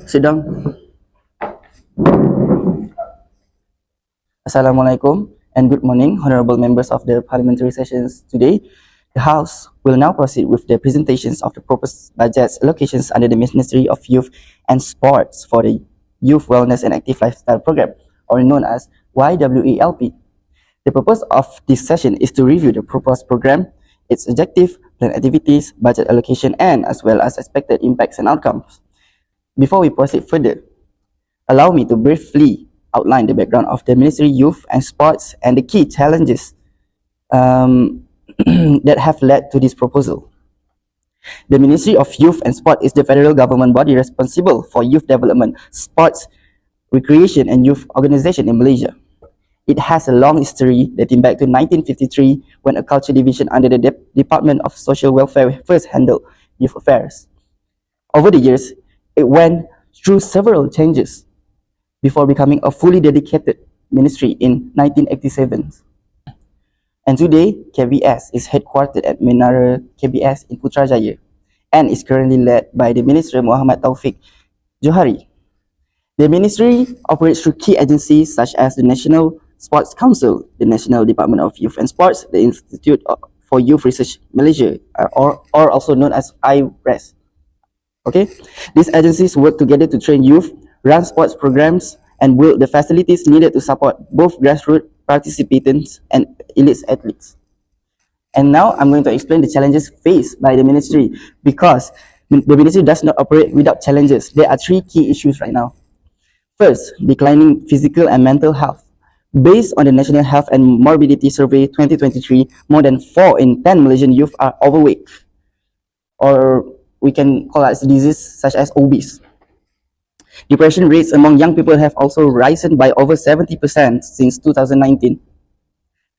Sit down. Assalamualaikum and good morning, honorable members of the parliamentary sessions today. The House will now proceed with the presentations of the proposed budget allocations under the Ministry of Youth and Sports for the Youth Wellness and Active Lifestyle Program, or known as YWELP. The purpose of this session is to review the proposed program, its objective, planned activities, budget allocation, and as well as expected impacts and outcomes. Before we proceed further, allow me to briefly outline the background of the Ministry of Youth and Sports and the key challenges that have led to this proposal. The Ministry of Youth and Sport is the federal government body responsible for youth development, sports, recreation, and youth organization in Malaysia. It has a long history dating back to 1953 when a culture division under the Department of Social Welfare first handled youth affairs. Over the years, it went through several changes before becoming a fully dedicated ministry in 1987. And today, KBS is headquartered at Menara KBS in Putrajaya and is currently led by the Minister Muhammad Taufik Johari. The ministry operates through key agencies such as the National Sports Council, the National Department of Youth and Sports, the Institute for Youth Research Malaysia, or also known as IRES. Okay, these agencies work together to train youth, run sports programs, and build the facilities needed to support both grassroots participants and elite athletes. And now I'm going to explain the challenges faced by the ministry, because the ministry does not operate without challenges. There are three key issues right now. First, declining physical and mental health. Based on the National Health and Morbidity Survey 2023, more than 4 in 10 Malaysian youth are overweight, or we can call it disease such as obese. Depression rates among young people have also risen by over 70% since 2019.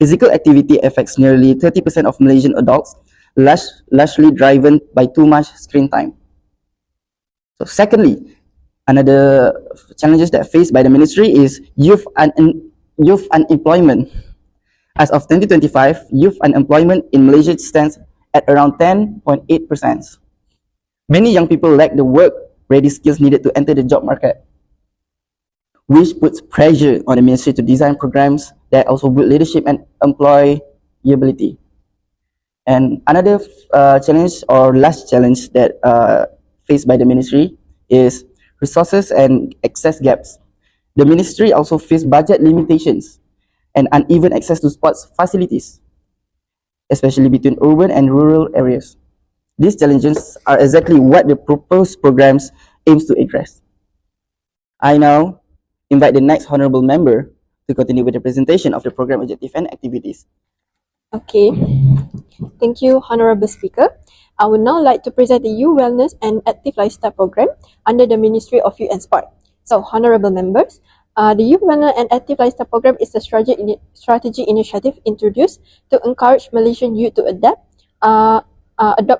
Physical activity affects nearly 30% of Malaysian adults, largely driven by too much screen time. So secondly, another challenges that faced by the ministry is youth unemployment. As of 2025, youth unemployment in Malaysia stands at around 10.8%. Many young people lack the work-ready skills needed to enter the job market, which puts pressure on the ministry to design programs that also build leadership and employability. And another challenge or last challenge that faced by the ministry is resources and access gaps. The ministry also faces budget limitations and uneven access to sports facilities, especially between urban and rural areas. These challenges are exactly what the proposed programs aims to address. I now invite the next honorable member to continue with the presentation of the program objective and activities. Okay, thank you, Honorable Speaker. I would now like to present the Youth Wellness and Active Lifestyle Program under the Ministry of Youth and Sport. So, Honorable Members, the Youth Wellness and Active Lifestyle Program is a strategy initiative introduced to encourage Malaysian youth to adopt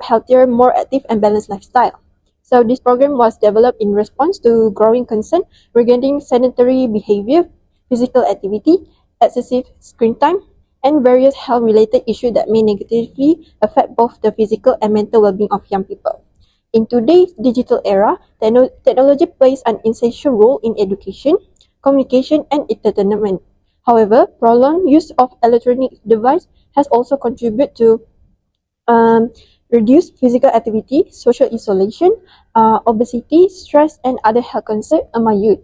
healthier, more active and balanced lifestyle. So this program was developed in response to growing concern regarding sedentary behavior, physical activity, excessive screen time, and various health-related issues that may negatively affect both the physical and mental well-being of young people. In today's digital era, technology plays an essential role in education, communication, and entertainment. However, prolonged use of electronic devices has also contributed to reduced physical activity, social isolation, obesity, stress, and other health concerns among youth.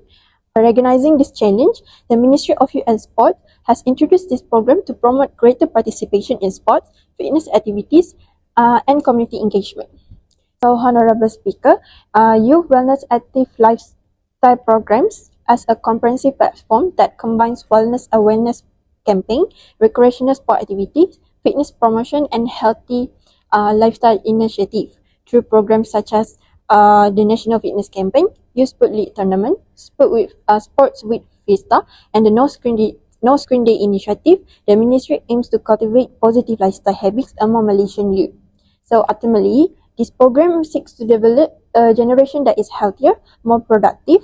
Recognizing this challenge, the Ministry of Youth and Sport has introduced this program to promote greater participation in sports, fitness activities, and community engagement. So, Honorable Speaker, Youth Wellness Active Lifestyle Programs as a comprehensive platform that combines wellness awareness campaign, recreational sport activities, fitness promotion, and healthy lifestyle initiative through programs such as the National Fitness Campaign, Youth Sport League Tournament, Sports with Vista, and the No Screen Day initiative. The ministry aims to cultivate positive lifestyle habits among Malaysian youth. So ultimately, this program seeks to develop a generation that is healthier, more productive,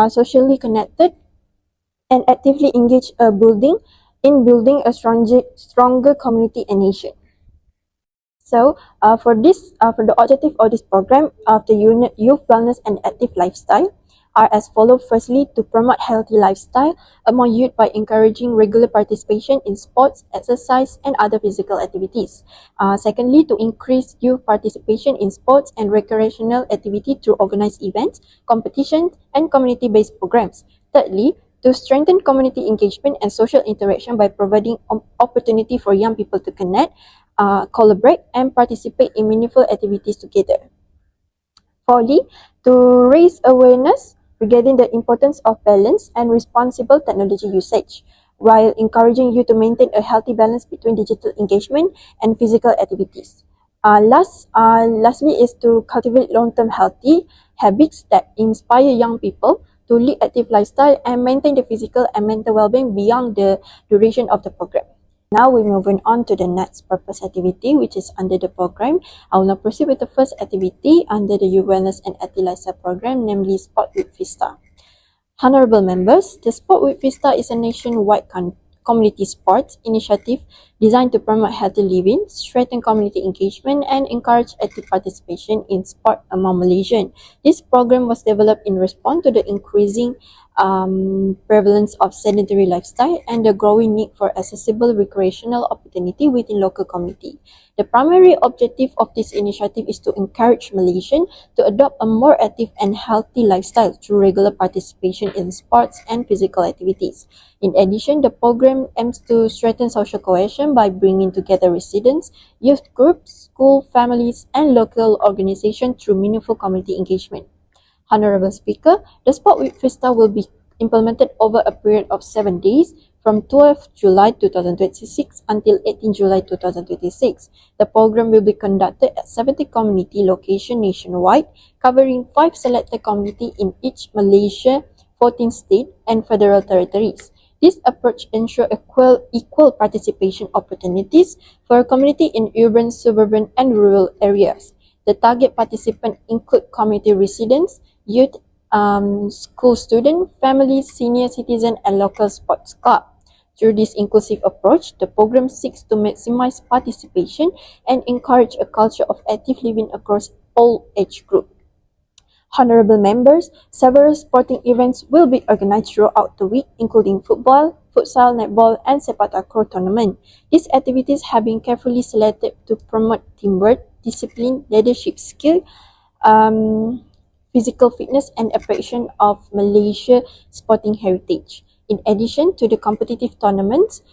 socially connected, and actively engaged in building a stronger community and nation. So, for the objective of this program of the Youth Wellness and Active Lifestyle, are as follows. Firstly, to promote healthy lifestyle among youth by encouraging regular participation in sports, exercise, and other physical activities. Secondly, to increase youth participation in sports and recreational activity through organized events, competitions, and community-based programs. Thirdly, to strengthen community engagement and social interaction by providing opportunity for young people to connect, collaborate, and participate in meaningful activities together. Fourthly, to raise awareness regarding the importance of balance and responsible technology usage, while encouraging you to maintain a healthy balance between digital engagement and physical activities. Lastly is to cultivate long-term healthy habits that inspire young people to lead active lifestyle and maintain the physical and mental well-being beyond the duration of the program. Now we're moving on to the next purpose activity, which is under the program. I will now proceed with the first activity under the Youth Wellness and Active Lifestyle program, namely Sport with Vista. Honorable members, the Sport with Vista is a nationwide community sports initiative designed to promote healthy living, strengthen community engagement, and encourage active participation in sport among Malaysians. This program was developed in response to the increasing prevalence of sedentary lifestyle and the growing need for accessible recreational opportunity within local community. The primary objective of this initiative is to encourage Malaysians to adopt a more active and healthy lifestyle through regular participation in sports and physical activities. In addition, the program aims to strengthen social cohesion by bringing together residents, youth groups, school, families, and local organizations through meaningful community engagement. Honorable Speaker, the Sport with Vista will be implemented over a period of 7 days from 12 July 2026 until 18 July 2026. The program will be conducted at 70 community locations nationwide, covering 5 selected communities in each Malaysia, 14 states, and federal territories. This approach ensures equal participation opportunities for community in urban, suburban, and rural areas. The target participants include community residents, youth, school students, families, senior citizens, and local sports clubs. Through this inclusive approach, the program seeks to maximize participation and encourage a culture of active living across all age groups. Honorable members, several sporting events will be organized throughout the week, including football, futsal, netball, and sepak takraw tournament. These activities have been carefully selected to promote teamwork, discipline, leadership skill, physical fitness, and appreciation of Malaysia sporting heritage. In addition to the competitive tournaments,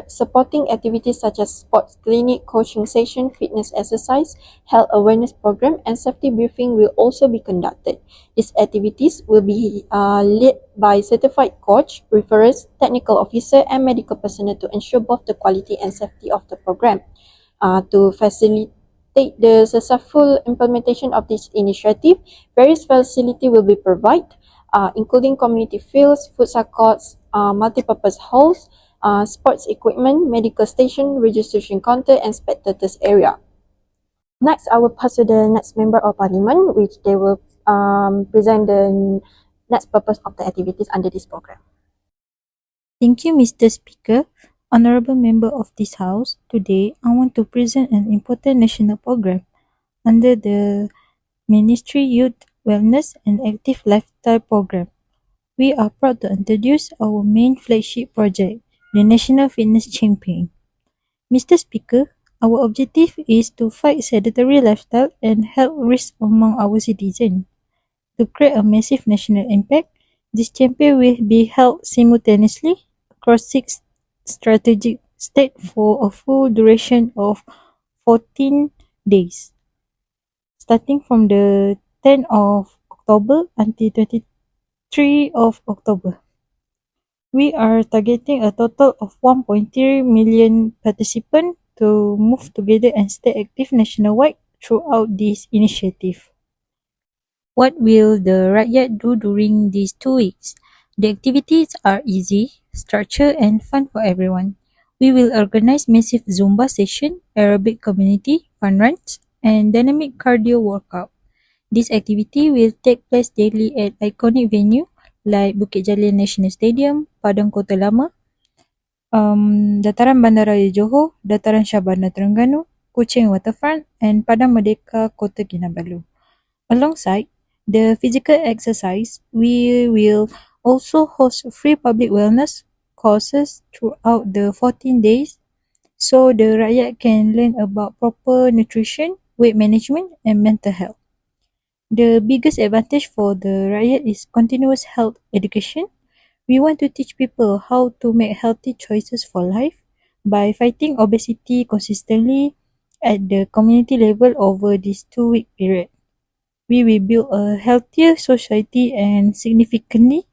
supporting activities such as sports clinic, coaching session, fitness exercise, health awareness program, and safety briefing will also be conducted. These activities will be led by certified coach, referees, technical officer, and medical personnel to ensure both the quality and safety of the program. To facilitate the successful implementation of this initiative, various facilities will be provided, including community fields, futsal courts, multi-purpose halls, sports equipment, medical station, registration counter, and spectators area. Next, I will pass to the next member of parliament, which they will present the next purpose of the activities under this program. Thank you, Mr. Speaker. Honorable member of this House, today I want to present an important national program under the Ministry Youth Wellness and Active Lifestyle Program. We are proud to introduce our main flagship project, the National Fitness Champion. Mr. Speaker, our objective is to fight sedentary lifestyle and health risks among our citizens. To create a massive national impact, this campaign will be held simultaneously across 6 strategic states for a full duration of 14 days, starting from the 10th of October until 23 of October. We are targeting a total of 1.3 million participants to move together and stay active nationwide throughout this initiative. What will the rakyat do during these 2 weeks? The activities are easy, structured, and fun for everyone. We will organize massive Zumba session, aerobic community, fun runs, and dynamic cardio workout. This activity will take place daily at iconic venues like Bukit Jalil National Stadium, Padang Kota Lama, Dataran Bandaraya Johor, Dataran Shah Bandar Terengganu, Kuching Waterfront, and Padang Merdeka Kota Kinabalu. Alongside, the physical exercise, we will also host free public wellness courses throughout the 14 days so the rakyat can learn about proper nutrition, weight management, and mental health. The biggest advantage for the rakyat is continuous health education. We want to teach people how to make healthy choices for life by fighting obesity consistently at the community level over this 2-week period. We will build a healthier society and significantly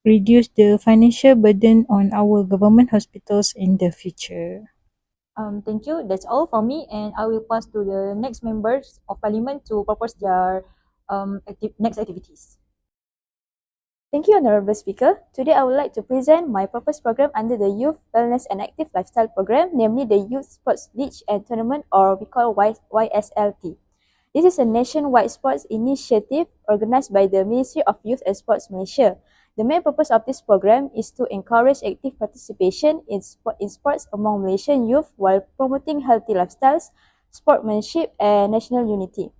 reduce the financial burden on our government hospitals in the future. Thank you. That's all from me, and I will pass to the next members of parliament to propose their next activities. Thank you, Honorable Speaker. Today, I would like to present my proposed program under the Youth Wellness and Active Lifestyle Program, namely the Youth Sports League and Tournament, or we call YSLT. This is a nationwide sports initiative organized by the Ministry of Youth and Sports Malaysia. The main purpose of this program is to encourage active participation in sports among Malaysian youth while promoting healthy lifestyles, sportsmanship, and national unity.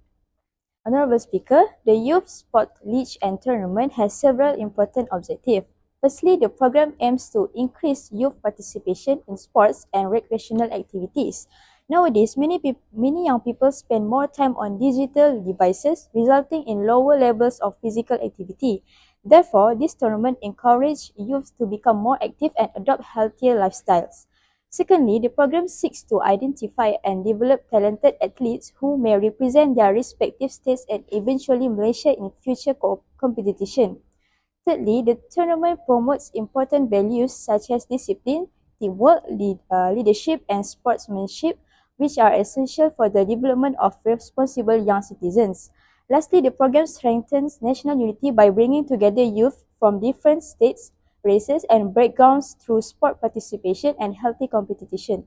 Honorable Speaker, the Youth Sport League and Tournament has several important objectives. Firstly, the program aims to increase youth participation in sports and recreational activities. Nowadays, many young people spend more time on digital devices, resulting in lower levels of physical activity. Therefore, this tournament encourages youth to become more active and adopt healthier lifestyles. Secondly, the program seeks to identify and develop talented athletes who may represent their respective states and eventually Malaysia in future competition. Thirdly, the tournament promotes important values such as discipline, teamwork, leadership, and sportsmanship, which are essential for the development of responsible young citizens. Lastly, the program strengthens national unity by bringing together youth from different states, races, and backgrounds through sport participation and healthy competition.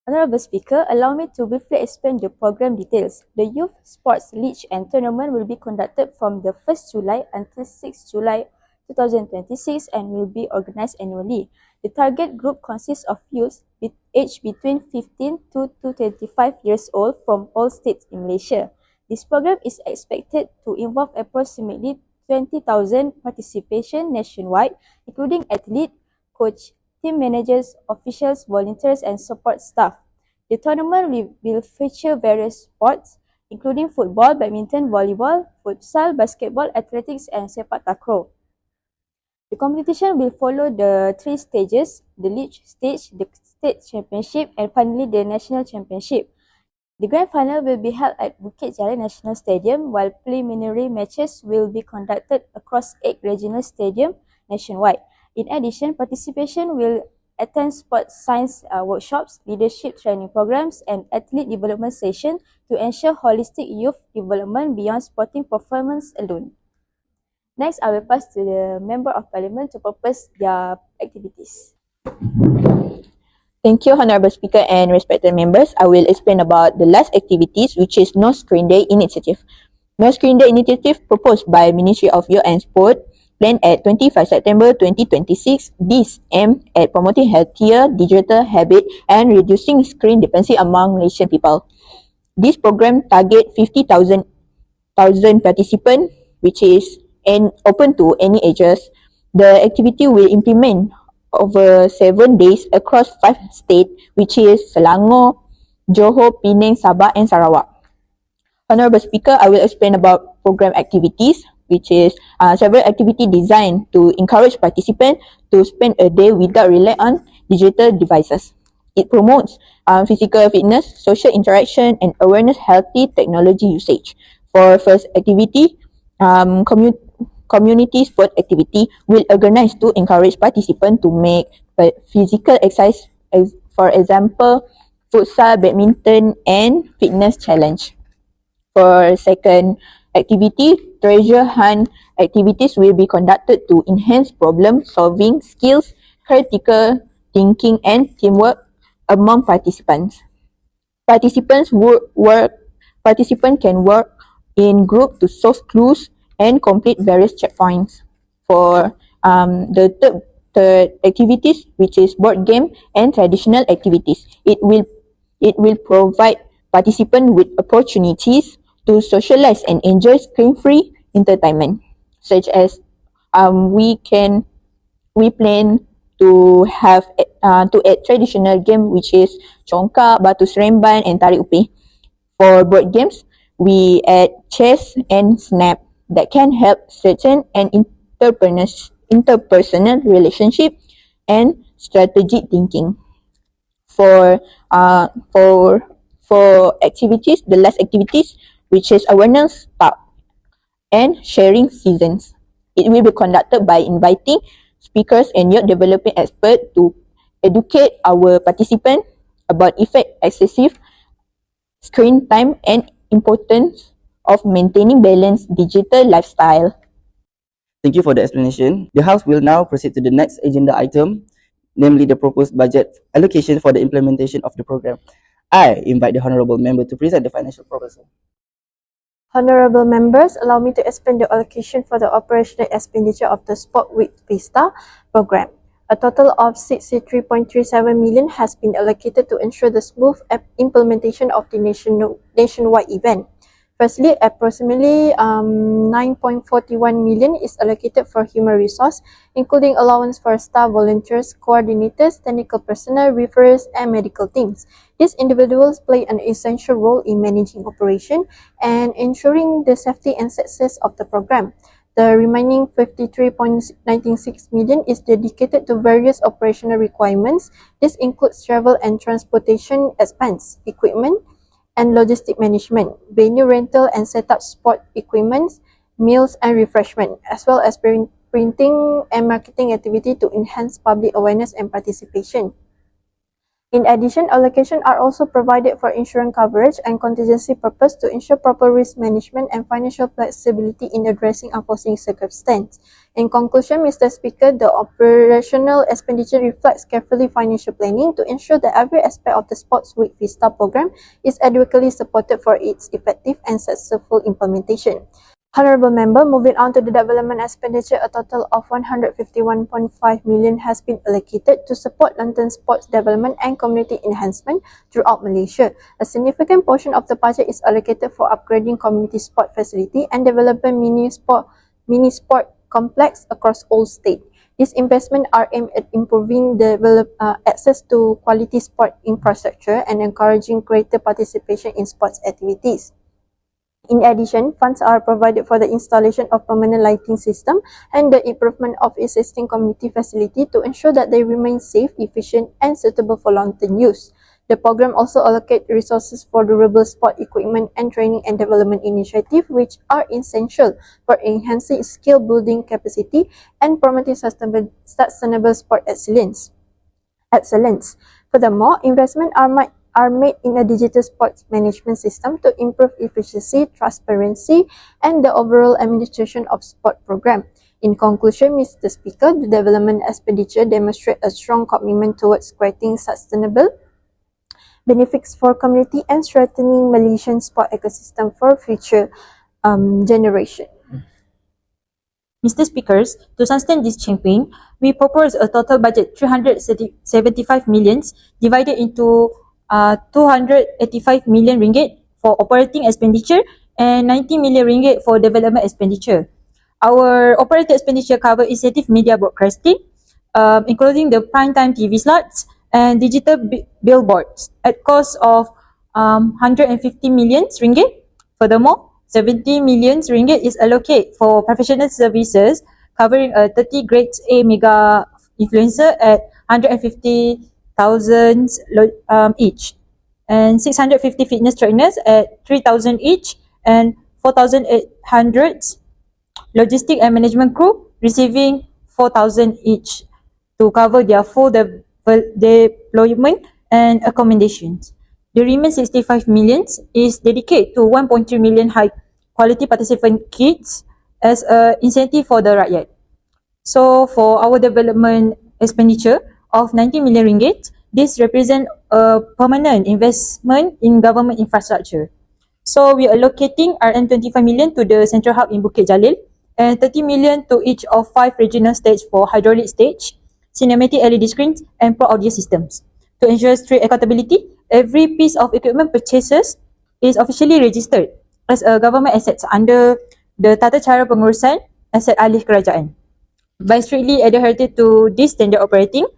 Honorable Speaker, allow me to briefly explain the program details. The Youth Sports League and Tournament will be conducted from the 1st July until 6th July 2026 and will be organized annually. The target group consists of youths aged between 15 to 25 years old from all states in Malaysia. This program is expected to involve approximately 20,000 participation nationwide, including athlete, coach, team managers, officials, volunteers, and support staff. The tournament will feature various sports, including football, badminton, volleyball, futsal, basketball, athletics, and sepak takraw. The competition will follow the three stages: the league stage, the state championship, and finally the national championship. The grand final will be held at Bukit Jalil National Stadium, while preliminary matches will be conducted across 8 regional stadiums nationwide. In addition, participation will attend sports science workshops, leadership training programs, and athlete development sessions to ensure holistic youth development beyond sporting performance alone. Next, I will pass to the Member of Parliament to propose their activities. Thank you, Honorable Speaker and respected members. I will explain about the last activities, which is No Screen Day Initiative. No Screen Day Initiative proposed by Ministry of Youth and Sport, planned at 25 September 2026. This aimed at promoting healthier digital habit and reducing screen dependency among Malaysian people. This program target 50,000 participants, which is open to any ages. The activity will implement over 7 days across 5 states, which is Selangor, Johor, Penang, Sabah, and Sarawak. Honorable Speaker, I will explain about program activities, which is several activity designed to encourage participants to spend a day without relying on digital devices. It promotes physical fitness, social interaction, and awareness healthy technology usage. For first activity, community sport activity will organize to encourage participants to make physical exercise, for example, futsal, badminton, and fitness challenge. For second activity, treasure hunt activities will be conducted to enhance problem solving skills, critical thinking, and teamwork among participants. Participants can work in group to solve clues and complete various checkpoints. For the third activities, which is board game and traditional activities, it will provide participants with opportunities to socialize and enjoy screen-free entertainment, such as we plan to have to add traditional game which is congkak, batu seremban, and tarik upih. For board games, we add chess and snap that can help strengthen an interpersonal relationship and strategic thinking. For activities, the last activities, which is awareness talk and sharing seasons. It will be conducted by inviting speakers and youth development experts to educate our participants about excessive screen time and importance of maintaining balanced digital lifestyle. Thank you for the explanation. The House will now proceed to the next agenda item, namely the proposed budget allocation for the implementation of the program. I invite the Honourable Member to present the financial proposal. Honourable members, allow me to explain the allocation for the operational expenditure of the Sport with Vista program. A total of 63.37 million has been allocated to ensure the smooth implementation of the nationwide event. Firstly, approximately 9.41 million is allocated for human resource, including allowance for staff, volunteers, coordinators, technical personnel, referees, and medical teams. These individuals play an essential role in managing operation and ensuring the safety and success of the program. The remaining 53.96 million is dedicated to various operational requirements. This includes travel and transportation expense, equipment, and logistic management, venue rental and setup sport equipment, meals and refreshment, as well as printing and marketing activity to enhance public awareness and participation. In addition, allocations are also provided for insurance coverage and contingency purpose to ensure proper risk management and financial flexibility in addressing unforeseen circumstances. In conclusion, Mr. Speaker, the operational expenditure reflects carefully financial planning to ensure that every aspect of the Sports Week Vista program is adequately supported for its effective and successful implementation. Honourable Member, moving on to the development expenditure, a total of 151.5 million has been allocated to support London sports development and community enhancement throughout Malaysia. A significant portion of the budget is allocated for upgrading community sport facility and developing mini sport complex across all states. These investments are aimed at improving access to quality sport infrastructure and encouraging greater participation in sports activities. In addition, funds are provided for the installation of permanent lighting system and the improvement of existing community facility to ensure that they remain safe, efficient, and suitable for long-term use. The program also allocates resources for durable sport equipment and training and development initiatives, which are essential for enhancing skill building capacity and promoting sustainable sport excellence. Furthermore, investments are made in a digital sports management system to improve efficiency, transparency, and the overall administration of sport program. In conclusion, Mr. Speaker, the development expenditure demonstrates a strong commitment towards creating sustainable benefits for community and strengthening Malaysian sport ecosystem for future generation. Mr. Speakers, to sustain this campaign, we propose a total budget 375 millions divided into 285 million ringgit for operating expenditure and 90 million ringgit for development expenditure. Our operating expenditure cover incentive media broadcasting, including the prime time TV slots and digital billboards at cost of 150 million ringgit. Furthermore, 70 million ringgit is allocated for professional services covering a 30 grades A mega influencer at 150,000 each, and 650 fitness trainers at 3,000 each, and 4,800 logistic and management crew receiving 4,000 each to cover their full deployment and accommodations. The remaining 65 million is dedicated to 1.3 million high quality participant kits as an incentive for the rakyat. So for our development expenditure of 90 million ringgit, this represents a permanent investment in government infrastructure. So we are allocating RM25 million to the central hub in Bukit Jalil and 30 million to each of 5 regional stages for hydraulic stage, cinematic LED screens, and pro audio systems. To ensure strict accountability, every piece of equipment purchases is officially registered as a government asset under the tata cara pengurusan aset alih kerajaan. By strictly adhering to this standard operating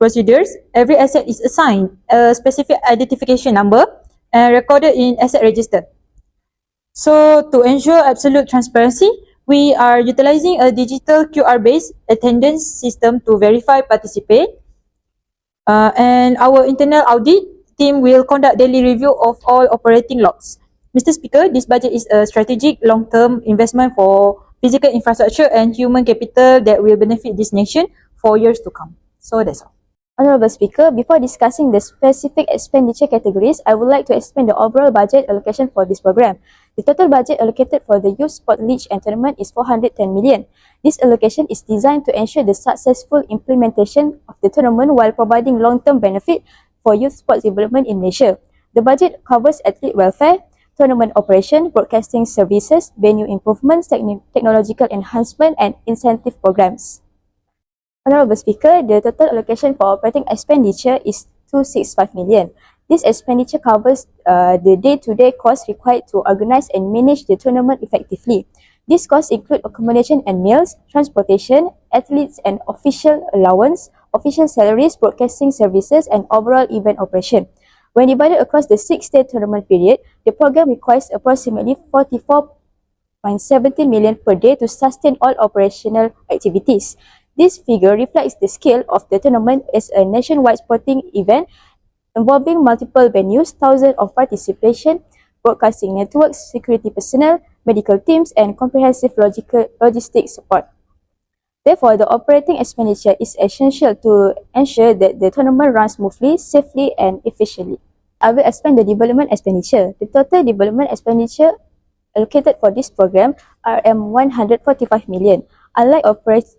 procedures, every asset is assigned a specific identification number and recorded in asset register. So to ensure absolute transparency, we are utilizing a digital QR-based attendance system to verify participate. And our internal audit team will conduct daily review of all operating logs. Mr. Speaker, this budget is a strategic long-term investment for physical infrastructure and human capital that will benefit this nation for years to come. So that's all. Honorable Speaker, before discussing the specific expenditure categories, I would like to explain the overall budget allocation for this program. The total budget allocated for the Youth Sport League and Tournament is 410 million. This allocation is designed to ensure the successful implementation of the tournament while providing long-term benefit for youth sports development in Malaysia. The budget covers athlete welfare, tournament operation, broadcasting services, venue improvements, technological enhancement, and incentive programs. Honorable Speaker, the total allocation for operating expenditure is 265 million. This expenditure covers the day-to-day costs required to organize and manage the tournament effectively. These costs include accommodation and meals, transportation, athletes and official allowance, official salaries, broadcasting services, and overall event operation. When divided across the 6-day tournament period, the program requires approximately 44.17 million per day to sustain all operational activities. This figure reflects the scale of the tournament as a nationwide sporting event involving multiple venues, thousands of participation, broadcasting networks, security personnel, medical teams, and comprehensive logistics support. Therefore, the operating expenditure is essential to ensure that the tournament runs smoothly, safely, and efficiently. I will explain the development expenditure. The total development expenditure allocated for this program are RM145 million. Unlike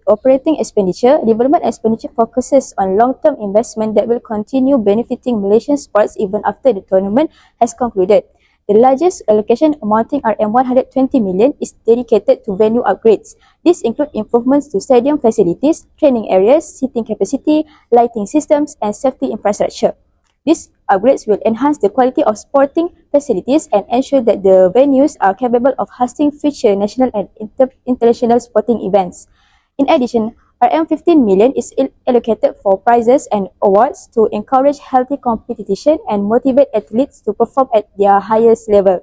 operating expenditure, development expenditure focuses on long-term investment that will continue benefiting Malaysian sports even after the tournament has concluded. The largest allocation amounting RM120 million is dedicated to venue upgrades. These include improvements to stadium facilities, training areas, seating capacity, lighting systems, and safety infrastructure. These upgrades will enhance the quality of sporting facilities and ensure that the venues are capable of hosting future national and international sporting events. In addition, RM15 million is allocated for prizes and awards to encourage healthy competition and motivate athletes to perform at their highest level.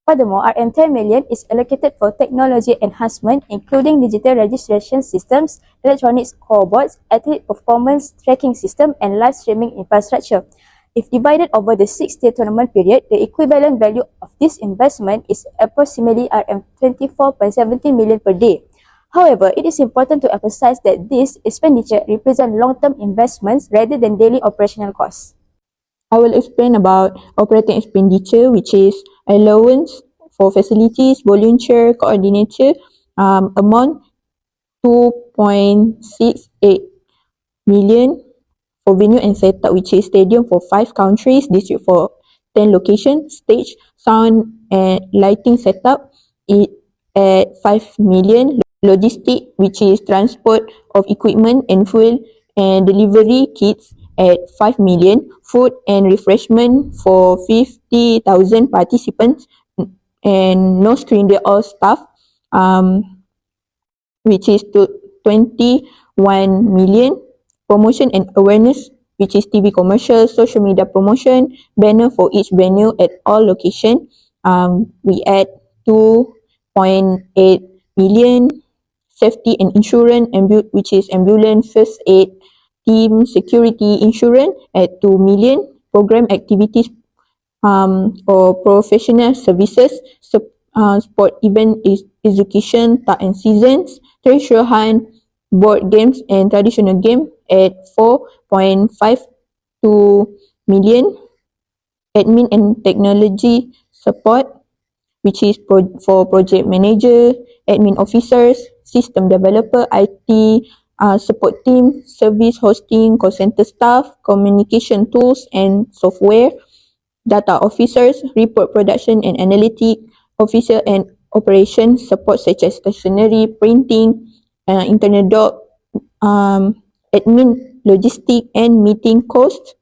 Furthermore, RM10 million is allocated for technology enhancement, including digital registration systems, electronic scoreboards, athlete performance tracking system, and live streaming infrastructure. If divided over the 6-day tournament period, the equivalent value of this investment is approximately RM24.17 million per day. However, it is important to emphasize that this expenditure represents long-term investments rather than daily operational costs. I will explain about operating expenditure, which is allowance for facilities, volunteer, coordinator, amount 2.68 million for venue and setup, which is stadium for 5 countries, district for 10 locations, stage, sound and lighting setup at 5 million, logistic, which is transport of equipment and fuel and delivery kits at 5 million, food and refreshment for 50,000 participants and no screen day all staff, which is 21 million, promotion and awareness, which is TV commercials, social media promotion, banner for each venue at all location. We add 2.8 million, safety and insurance, which is ambulance, first aid, team security insurance at 2 million, program activities or professional services, sport event execution, tak and seasons, treasure hunt, board games and traditional game at 4.52 million, admin and technology support, which is for project manager, admin officers, system developer, IT support team, service hosting, call center staff, communication tools and software, data officers, report production and analytic officer and operation support such as stationery, printing, internet doc, admin, logistic and meeting cost,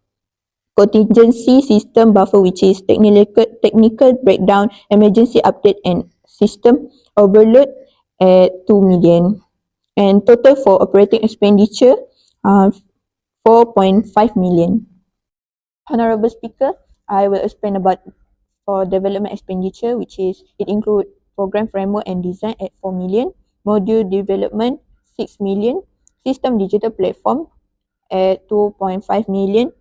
contingency system buffer, which is technical breakdown, emergency update and system overload at 2 million. And total for operating expenditure, 4.5 million. Honorable Speaker, I will explain about for development expenditure, which is it include program framework and design at 4 million, module development 6 million, system digital platform at 2.5 million.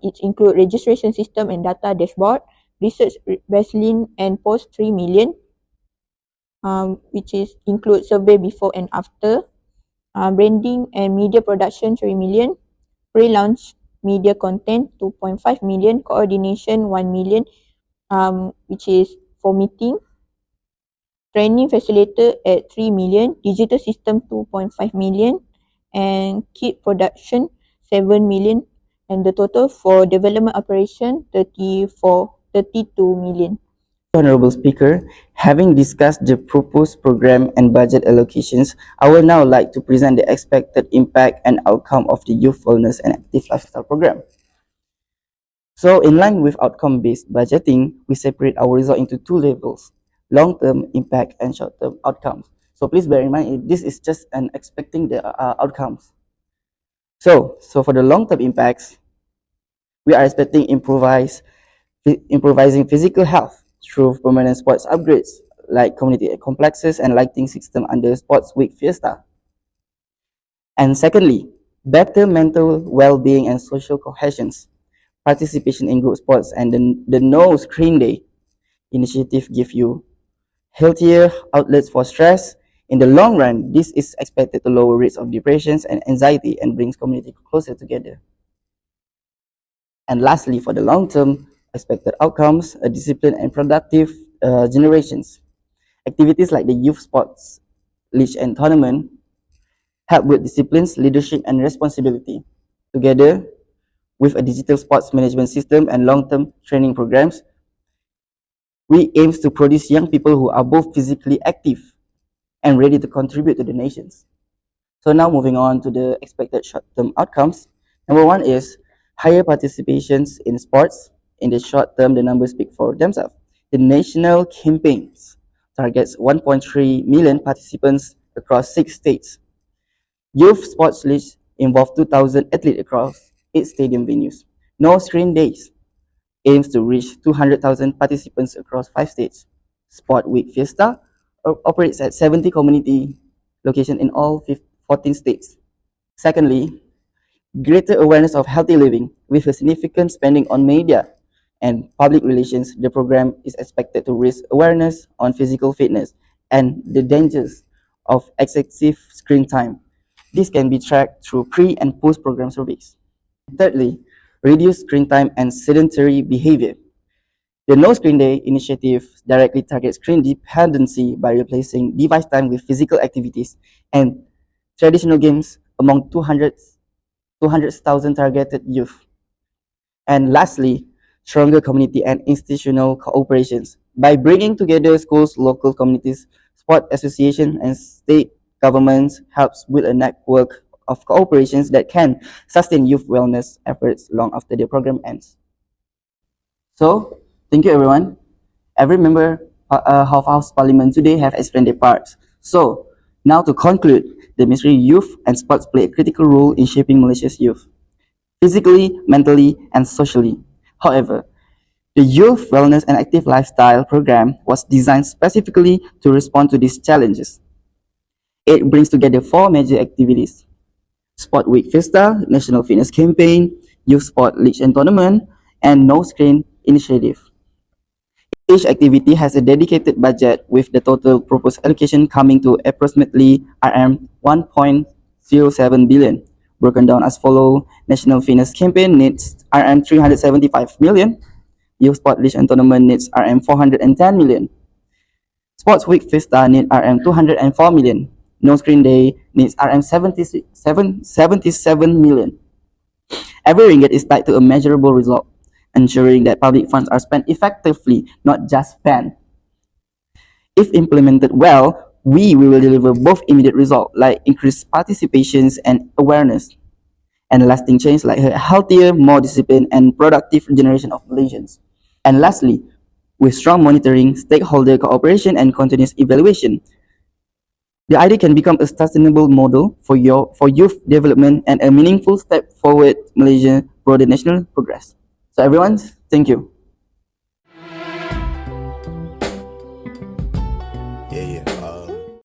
It include registration system and data dashboard, research baseline and post 3 million, which is include survey before and after, branding and media production 3 million, pre-launch media content 2.5 million, coordination 1 million, which is for meeting, training facilitator at 3 million, digital system 2.5 million, and kit production 7 million, and the total for development operation 32 million. Honorable Speaker, having discussed the proposed program and budget allocations, I would now like to present the expected impact and outcome of the Youth Wellness and Active Lifestyle Program. So, in line with outcome-based budgeting, we separate our result into two levels: long-term impact and short-term outcomes. So, please bear in mind, this is just an expecting the outcomes. So for the long-term impacts, we are expecting improvising physical health through permanent sports upgrades like community complexes and lighting system under Sports Week Fiesta. And secondly, better mental well-being and social cohesions, participation in group sports, and the No Screen Day initiative give you healthier outlets for stress. In the long run, this is expected to lower rates of depressions and anxiety and brings community closer together. And lastly, for the long-term expected outcomes, a disciplined and productive generations. Activities like the youth sports league and tournament help with disciplines, leadership, and responsibility. Together with a digital sports management system and long-term training programs, we aim to produce young people who are both physically active and ready to contribute to the nations. So now moving on to the expected short-term outcomes. Number one is higher participations in sports. In the short term, the numbers speak for themselves. The national campaigns targets 1.3 million participants across 6 states. Youth sports leagues involve 2,000 athletes across 8 stadium venues. No Screen Days aims to reach 200,000 participants across 5 states. Sport Week Fiesta operates at 70 community locations in all 14 states. Secondly, greater awareness of healthy living with a significant spending on media and public relations. The program is expected to raise awareness on physical fitness and the dangers of excessive screen time. This can be tracked through pre and post program surveys. Thirdly, reduce screen time and sedentary behavior. The No Screen Day initiative directly targets screen dependency by replacing device time with physical activities and traditional games among 200,000 targeted youth. And lastly, stronger community and institutional cooperations. By bringing together schools, local communities, sport associations, and state governments helps build a network of cooperations that can sustain youth wellness efforts long after the program ends. So, thank you everyone. Every member of House Parliament today have explained their parts. So, now to conclude, the Ministry of Youth and Sports play a critical role in shaping Malaysia's youth, physically, mentally, and socially. However, the Youth Wellness and Active Lifestyle Program was designed specifically to respond to these challenges. It brings together 4 major activities: Sport Week Fiesta, National Fitness Campaign, Youth Sport League and Tournament, and No Screen Initiative. Each activity has a dedicated budget, with the total proposed allocation coming to approximately RM 1.07 billion, broken down as follows. National Fitness Campaign needs RM 375 million, Youth Sport League and Tournament needs RM 410 million, Sports Week Fiesta needs RM 204 million, No Screen Day needs RM 77 million. Every ringgit is tied to a measurable result, ensuring that public funds are spent effectively, not just spent. If implemented well, we will deliver both immediate results like increased participations and awareness, and lasting change like a healthier, more disciplined, and productive generation of Malaysians. And lastly, with strong monitoring, stakeholder cooperation, and continuous evaluation, the idea can become a sustainable model for youth development and a meaningful step forward Malaysia's broader national progress. So everyone, thank you.